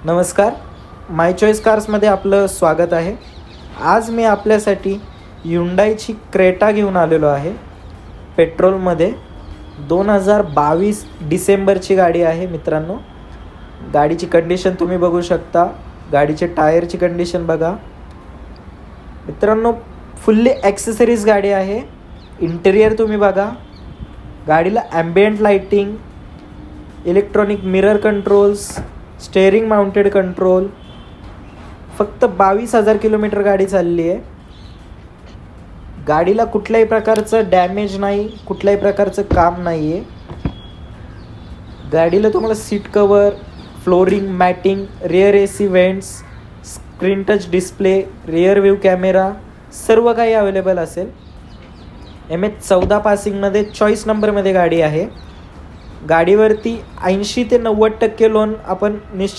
नमस्कार, माय चॉईस कार्समध्ये आपलं स्वागत आहे. आज मी आपल्यासाठी ह्युंडाईची क्रेटा घेऊन आलेलो आहे. पेट्रोलमध्ये 2022 डिसेंबरची गाडी आहे मित्रांनो. गाडीची कंडिशन तुम्ही बघू शकता. गाडीचे टायरची कंडिशन बघा मित्रांनो. फुल्ली ॲक्सेसरीज गाडी आहे. इंटेरियर तुम्ही बघा. गाडीला ambient lighting, electronic mirror controls, steering mounted control. फक्त 22,000 किलोमीटर गाडी चालली आहे. गाडीला कुठल्याही प्रकारचं डॅमेज नाही, कुठल्याही प्रकारचं काम नाही आहे. गाडीला तुम्हाला seat cover, flooring, matting, rear AC vents, screen touch display, rear view camera सर्व काही अवेलेबल असेल. MH14 पासिंगमध्ये चॉईस नंबरमध्ये गाडी आहे. गाडीवरती 80 ते 90% लोन आपण निश्चित